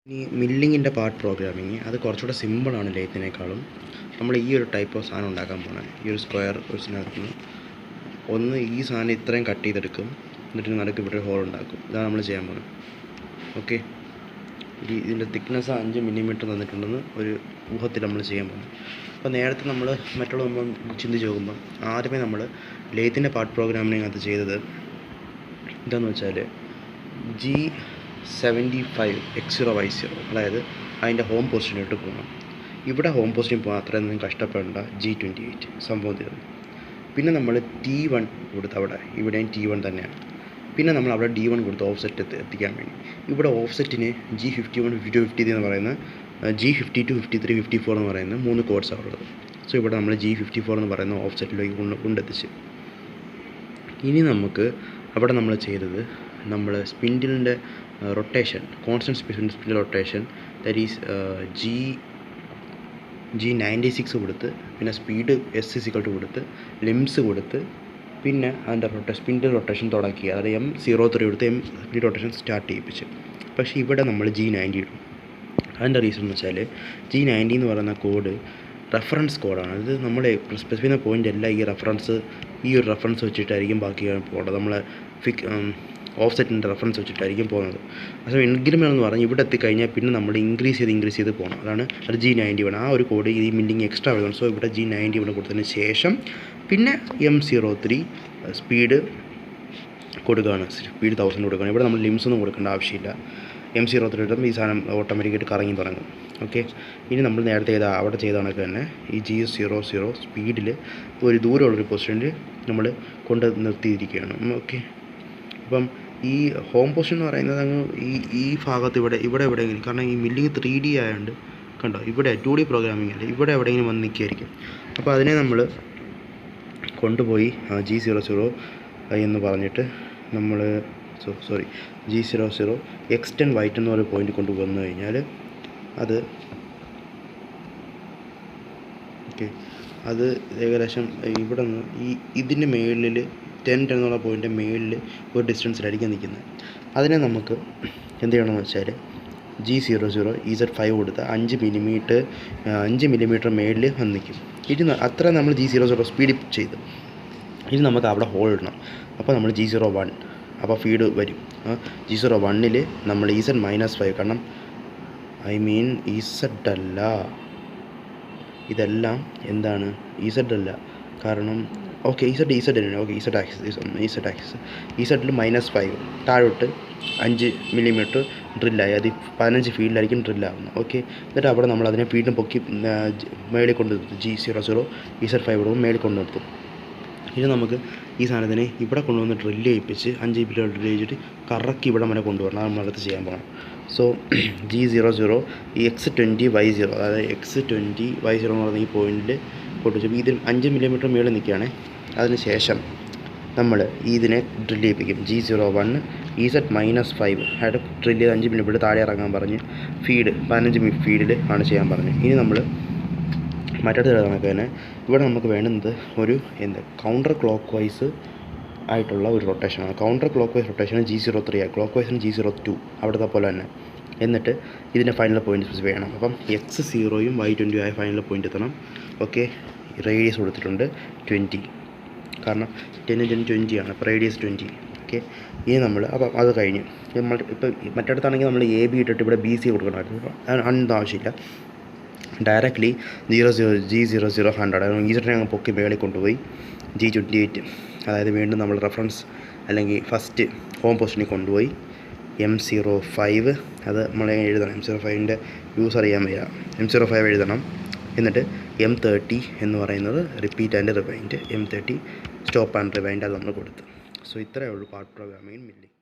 ഈ മില്ലിങ്ങിൻ്റെ part programming അത് കുറച്ചുകൂടെ സിമ്പിളാണ് ലേത്തിനേക്കാളും. നമ്മൾ ഈ ഒരു ടൈപ്പ് ഓഫ് സാധനം ഉണ്ടാക്കാൻ പോകണം. ഈ ഒരു സ്ക്വയർ വെച്ചിനകത്ത് ഒന്ന് ഈ സാധനം ഇത്രയും കട്ട് ചെയ്തെടുക്കും, എന്നിട്ട് നടുക്ക് ഇവിടെ ഒരു ഹോൾ ഉണ്ടാക്കും. ഇതാണ് നമ്മൾ ചെയ്യാൻ പോകുന്നത്. ഓക്കെ, ഇതിൻ്റെ തിക്നെസ് 5 മില്ലിമീറ്റർ തന്നിട്ടുണ്ടെന്ന് ഒരു ഊഹത്തിൽ നമ്മൾ ചെയ്യാൻ പോകുന്നത്. അപ്പോൾ നേരത്തെ നമ്മൾ മറ്റുള്ള നമ്മൾ ചിന്തിച്ച് നോക്കുമ്പോൾ ആദ്യമേ നമ്മൾ ലേത്തിൻ്റെ പാർട്ട് പ്രോഗ്രാമിനകത്ത് ചെയ്തത് എന്താണെന്ന് വെച്ചാൽ G75 X0Y0, അതായത് അതിൻ്റെ ഹോം പൊസിഷനിലോട്ട് പോകണം. ഇവിടെ ഹോം പൊസിഷനിൽ പോകാൻ അത്രയൊന്നും കഷ്ടപ്പെടേണ്ട. G28 സംഭവം തീർന്നു. പിന്നെ നമ്മൾ T1 കൊടുത്ത് ഇവിടെയും T1 തന്നെയാണ്. പിന്നെ നമ്മൾ അവിടെ D1 കൊടുത്ത് ഓഫ്സെറ്റ് എത്തിക്കാൻ വേണ്ടി ഇവിടെ ഓഫ്സെറ്റിന് G51, 52, 53 എന്ന് പറയുന്ന G52, 53, 54 എന്ന് പറയുന്ന 3 കോഡ്സാണ് ഉള്ളത്. സോ ഇവിടെ നമ്മൾ G54 എന്ന് പറയുന്ന ഓഫ്സെറ്റിലേക്ക് കൊണ്ടെത്തിച്ച്. ഇനി നമുക്ക് അവിടെ നമ്മൾ ചെയ്തത് നമ്മൾ സ്പിൻഡിലിൻ്റെ rotation, constant spindle rotation, that is G96 കൊടുത്ത്, പിന്നെ സ്പീഡ് S= കൊടുത്ത്, ലിംസ് കൊടുത്ത്, പിന്നെ അതിൻ്റെ സ്പിൻഡിൽ റൊട്ടേഷൻ തുടക്കി, അതായത് M03 കൊടുത്ത് സ്പീഡ് റൊട്ടേഷൻ സ്റ്റാർട്ട് ചെയ്യിപ്പിച്ച്. പക്ഷേ ഇവിടെ നമ്മൾ G90 ഇടും. അതിൻ്റെ റീസൺ എന്ന് വെച്ചാൽ G90 എന്ന് പറയുന്ന കോഡ് റെഫറൻസ് കോഡാണ്. ഇത് നമ്മൾ സ്പെസിഫൈ ചെയ്യുന്ന പോയിൻ്റ് എല്ലാം ഈ ഒരു റെഫറൻസ് വെച്ചിട്ടായിരിക്കും ബാക്കി പോകേണ്ടത്. നമ്മൾ ഓഫ്സെറ്റിൻ്റെ റെഫറൻസ് വെച്ചിട്ടായിരിക്കും പോകുന്നത്. പക്ഷേ ഇൻക്രിമെൻ്റ് എന്ന് പറഞ്ഞാൽ ഇവിടെ എത്തിക്കഴിഞ്ഞാൽ പിന്നെ നമ്മൾ ഇൻക്രീസ് ചെയ്ത് പോകണം. അതാണ് അത് G91. ആ ഒരു കോഡ് ഈ മില്ലിങ് എക്സ്ട്രാ വരുന്നത്. സോ ഇവിടെ G91 കൊടുത്തതിന് ശേഷം പിന്നെ M03 സ്പീഡ് കൊടുക്കുകയാണ്. സ്പീഡ് 1000 കൊടുക്കുകയാണ്. ഇവിടെ നമ്മൾ ലിംസ് ഒന്നും കൊടുക്കേണ്ട ആവശ്യമില്ല. M03 ഇടുമ്പോൾ ഈ സാധനം ഓട്ടോമാറ്റിക്കായിട്ട് കറങ്ങി തുടങ്ങും. ഓക്കെ, ഇനി നമ്മൾ നേരത്തെ അവിടെ ചെയ്ത കണക്ക് തന്നെ ഈ G00 സ്പീഡിൽ ഒരു ദൂരമുള്ളൊരു പൊസിഷനിൽ നമ്മൾ കൊണ്ട് നിർത്തിയിരിക്കുകയാണ്. ഓക്കെ, അപ്പം ഈ ഹോം പൊസിഷൻ എന്ന് പറയുന്നത് അങ്ങ് ഈ ഭാഗത്ത് ഇവിടെ എവിടെയെങ്കിലും, കാരണം ഈ മില്ലിങ് 3D ആയതുകൊണ്ട് കണ്ടോ, ഇവിടെ 2D പ്രോഗ്രാമിംഗ് അല്ലേ, ഇവിടെ എവിടെയെങ്കിലും വന്ന് നിൽക്കുകയായിരിക്കും. അപ്പോൾ അതിനെ നമ്മൾ കൊണ്ടുപോയി G00 എന്ന് പറഞ്ഞിട്ട് നമ്മൾ G00 എക്സ്റ്റെൻഡ് വൈറ്റ് എന്ന് പറയുന്ന പോയിന്റ് കൊണ്ടുവന്നു കഴിഞ്ഞാൽ അത് ഏകദേശം ഇവിടെ നിന്ന് ഇതിൻ്റെ മേളിൽ 10 എന്നുള്ള പോയിൻ്റ് മേളിൽ ഒരു ഡിസ്റ്റൻസിലായിരിക്കും നിൽക്കുന്നത്. അതിനെ നമുക്ക് എന്ത് ചെയ്യണമെന്ന് വെച്ചാൽ G00 Z5 കൊടുത്ത് 5 മില്ലിമീറ്റർ മേളിൽ വന്ന് നിൽക്കും. അത്ര നമ്മൾ G00 സ്പീഡ് ചെയ്ത് ഇനി നമുക്ക് അവിടെ ഹോൾ ഇടണം. അപ്പോൾ നമ്മൾ G01, അപ്പോൾ ഫീഡ് വരും. G01 നമ്മൾ Z-5, കാരണം Z അല്ല, ഇതെല്ലാം എന്താണ് Z അല്ല, കാരണം ഓക്കെ Z തന്നെയാണ്. ഓക്കെ, Z ആക്സിസ് -5 താഴോട്ട് 5 മില്ലിമീറ്റർ ഡ്രില്ലായി, അത് 15 ഫീൽഡിലായിരിക്കും ഡ്രില്ലാകുന്നത്. ഓക്കെ, എന്നിട്ട് അവിടെ നമ്മൾ അതിനെ വീണ്ടും പൊക്കി മേളിൽ കൊണ്ട് നിർത്തും. G00 Z5 കൊടുക്കും, മേളിൽ കൊണ്ട് നിർത്തും. ഇനി നമുക്ക് ഈ സാധനത്തിനെ ഇവിടെ കൊണ്ടുവന്ന് ഡ്രില്ല് ചെയ്യിപ്പിച്ച് 5 മില്ലിമീറ്റർ ഡ്രില്ല് ചെയ്തിട്ട് കറക്കി ഇവിടെ വരെ കൊണ്ടുവരണം. അത് നമ്മളടുത്ത് ചെയ്യാൻ പോകണം. സോ G00 ഈ X20Y0, അതായത് X20Y0 എന്ന് പറയുന്ന ഈ പോയിന്റിൽ കൊണ്ടുവച്ചു. ഇതിൽ 5 മില്ലിമീറ്റർ മേളിൽ നിൽക്കുകയാണ്. അതിന് ശേഷം നമ്മൾ ഇതിനെ ഡ്രില്ല് ചെയ്യിപ്പിക്കും. G01 Z-5 ആയിട്ട് ഡ്രില്ല് ചെയ്ത് 5 മില്ലിമീറ്റർ താഴെ ഇറങ്ങാൻ പറഞ്ഞ് ഫീഡ് 15 ഫീഡിൽ ആണ് ചെയ്യാൻ പറഞ്ഞു. ഇനി നമ്മൾ മറ്റടുത്ത കണക്ക് തന്നെ ഇവിടെ നമുക്ക് വേണ്ടുന്നത് ഒരു കൗണ്ടർ ക്ലോക്ക് വൈസ് ആയിട്ടുള്ള ഒരു റൊട്ടേഷനാണ്. കൗണ്ടർ ക്ലോക്ക് വൈസ് റൊട്ടേഷന് G03, ക്ലോക്ക് വൈസിന് G02, അവിടുത്തെ പോലെ തന്നെ. എന്നിട്ട് ഇതിൻ്റെ ഫൈനൽ പോയിൻറ്റ് വേണം. അപ്പം X0 Y20 ആയ ഫൈനൽ പോയിൻ്റ് എത്തണം. ഓക്കെ, റേഡിയസ് കൊടുത്തിട്ടുണ്ട് 20, കാരണം 10 20 ആണ്. അപ്പോൾ റേഡിയസ് 20. ഓക്കെ, ഇനി നമ്മൾ അപ്പം അത് കഴിഞ്ഞ് നമ്മൾ ഇപ്പം മറ്റടുത്താണെങ്കിൽ നമ്മൾ AB ഇട്ടിട്ട് ഇവിടെ BC കൊടുക്കണമായിരുന്നു. അതിനൊന്നും ആവശ്യമില്ല. ഡയറക്റ്റ്ലി G00 100 ഈസിനെ അങ്ങ് പൊക്കി മേളിൽ കൊണ്ടുപോയി G28, അതായത് വീണ്ടും നമ്മൾ റെഫറൻസ് അല്ലെങ്കിൽ ഫസ്റ്റ് ഹോം പൊസിഷനിൽ കൊണ്ടുപോയി M05, അത് നമ്മൾ എഴുതണം. M05ൻ്റെ യൂസ് അറിയാൻ വയ്യ, M05 എഴുതണം. എന്നിട്ട് M30 എന്ന് പറയുന്നത് repeat and rewind, M30 stop and rewind, അത് നമ്മൾ കൊടുത്ത്. സോ ഇത്രയേ ഉള്ളൂ പാർട്ട് പ്രോഗ്രാമിംഗ് മില്ലിങ്.